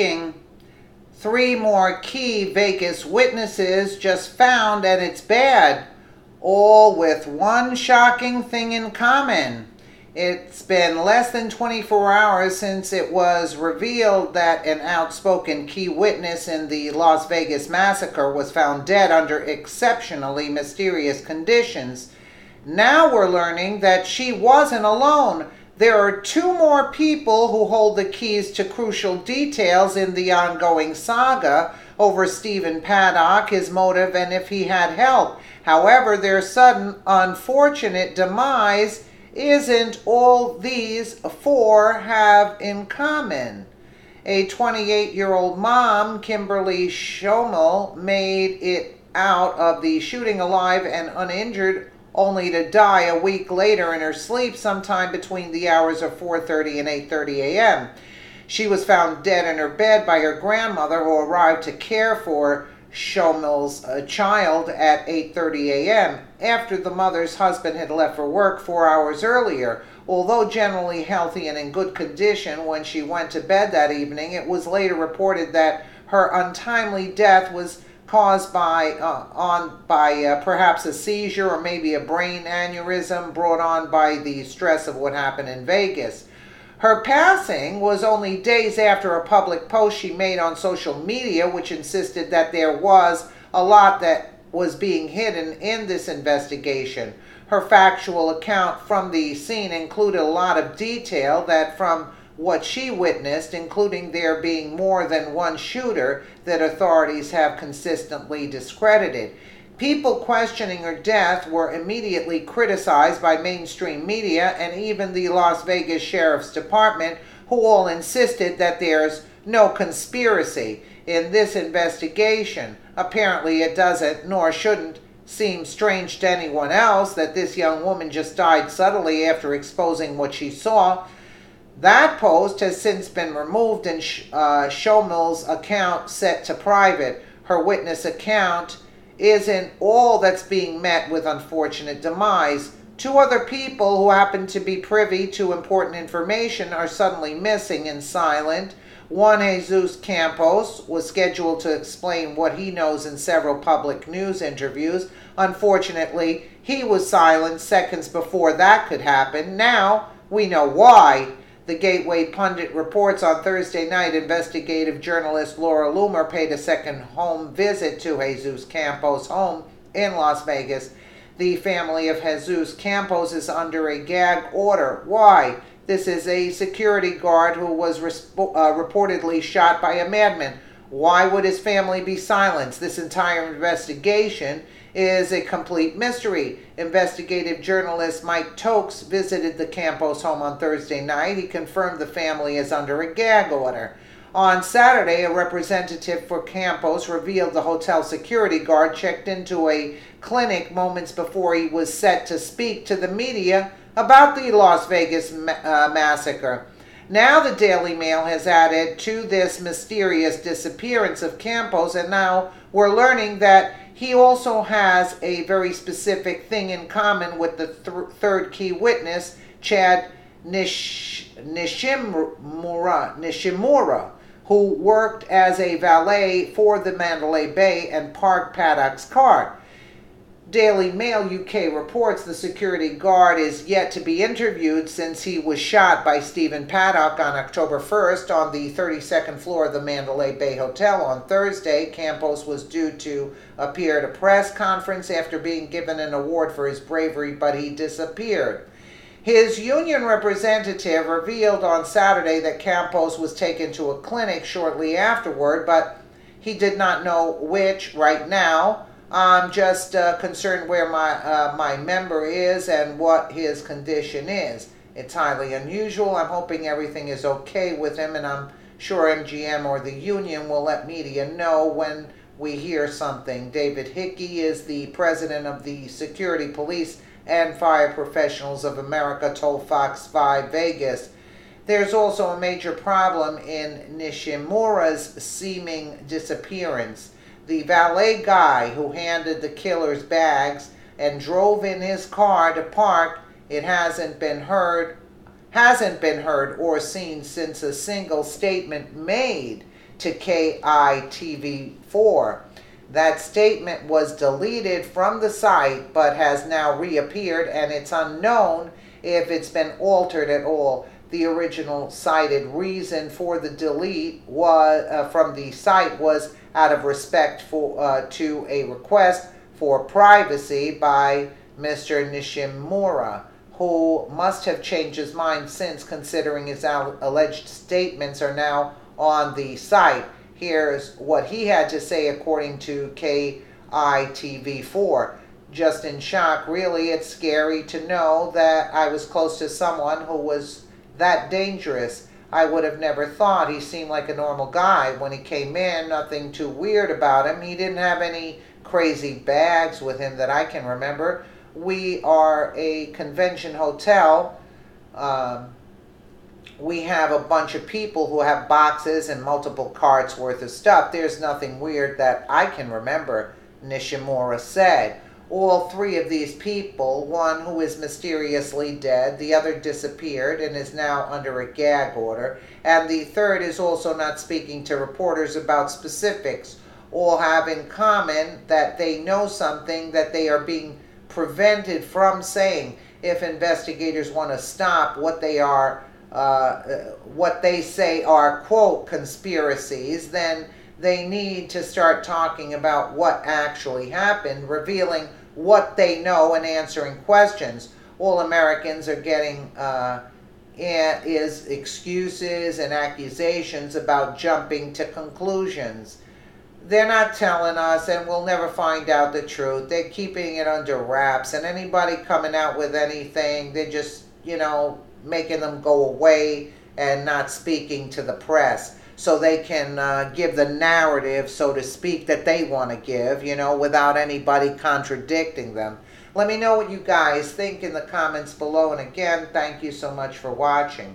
breaking. 3 more key Vegas witnesses just found, and it's bad, all with one shocking thing in common. It's been less than 24 hours since it was revealed that an outspoken key witness in the Las Vegas massacre was found dead under exceptionally mysterious conditions. Now we're learning that she wasn't alone. There are 2 more people who hold the keys to crucial details in the ongoing saga over Stephen Paddock, his motive, and if he had help. However, their sudden, unfortunate demise isn't all these 4 have in common. A 28-year-old mom, Kimberly Mills, made it out of the shooting alive and uninjured, only to die a week later in her sleep sometime between the hours of 4:30 and 8:30 a.m. She was found dead in her bed by her grandmother, who arrived to care for Mills' child at 8:30 a.m. after the mother's husband had left for work 4 hours earlier. Although generally healthy and in good condition when she went to bed that evening, it was later reported that her untimely death was caused by perhaps a seizure or maybe a brain aneurysm brought on by the stress of what happened in Vegas. Her passing was only days after a public post she made on social media, which insisted that there was a lot that was being hidden in this investigation. Her factual account from the scene included a lot of detail that from what she witnessed, including there being more than one shooter, that authorities have consistently discredited. People questioning her death were immediately criticized by mainstream media and even the Las Vegas Sheriff's Department, who all insisted that there's no conspiracy in this investigation. Apparently it doesn't, nor shouldn't, seem strange to anyone else that this young woman just died suddenly after exposing what she saw. That post has since been removed and Mills' account set to private. Her witness account isn't all that's being met with unfortunate demise. 2 other people who happen to be privy to important information are suddenly missing and silent. One, Jesus Campos, was scheduled to explain what he knows in several public news interviews. Unfortunately, he was silent seconds before that could happen. Now we know why. The Gateway Pundit reports on Thursday night investigative journalist Laura Loomer paid a second home visit to Jesus Campos' home in Las Vegas. The family of Jesus Campos is under a gag order. Why? This is a security guard who was reportedly shot by a madman. Why would his family be silenced? This entire investigation is a complete mystery. Investigative journalist Mike Tokes visited the Campos home on Thursday night. He confirmed the family is under a gag order. On Saturday, a representative for Campos revealed the hotel security guard checked into a clinic moments before he was set to speak to the media about the Las Vegas massacre. Now the Daily Mail has added to this mysterious disappearance of Campos, and now we're learning that he also has a very specific thing in common with the third key witness, Chad Nishimura, who worked as a valet for the Mandalay Bay and parked Paddock's car. Daily Mail UK reports the security guard is yet to be interviewed since he was shot by Stephen Paddock on October 1st on the 32nd floor of the Mandalay Bay Hotel. On Thursday, Campos was due to appear at a press conference after being given an award for his bravery, but he disappeared. His union representative revealed on Saturday that Campos was taken to a clinic shortly afterward, but he did not know which right now. I'm just concerned where my member is and what his condition is. It's highly unusual. I'm hoping everything is okay with him, and I'm sure MGM or the union will let media know when we hear something. David Hickey is the president of the Security Police and Fire Professionals of America, told Fox 5 Vegas. There's also a major problem in Nishimura's seeming disappearance. The valet guy who handed the killer's bags and drove in his car to park, it hasn't been heard or seen since a single statement made. to KITV4. That statement was deleted from the site but has now reappeared, and it's unknown if it's been altered at all. The original cited reason for the delete from the site was out of respect to a request for privacy by Mr. Nishimura, who must have changed his mind since, considering his alleged statements are now on the site. Here's what he had to say according to KITV4. Just in shock, really. It's scary to know that I was close to someone who was that dangerous. I would have never thought. He seemed like a normal guy. When he came in, nothing too weird about him. He didn't have any crazy bags with him that I can remember. We are a convention hotel. We have a bunch of people who have boxes and multiple carts worth of stuff. There's nothing weird that I can remember, Nishimura said. All three of these people, one who is mysteriously dead, the other disappeared and is now under a gag order, and the third is also not speaking to reporters about specifics, all have in common that they know something that they are being prevented from saying. If investigators want to stop what they say are, quote, conspiracies, then they need to start talking about what actually happened, revealing what they know and answering questions. All Americans are getting is excuses and accusations about jumping to conclusions. They're not telling us, and we'll never find out the truth. They're keeping it under wraps, and anybody coming out with anything, they're just, making them go away and not speaking to the press so they can give the narrative, so to speak, that they want to give, without anybody contradicting them. Let me know what you guys think in the comments below, and again, thank you so much for watching.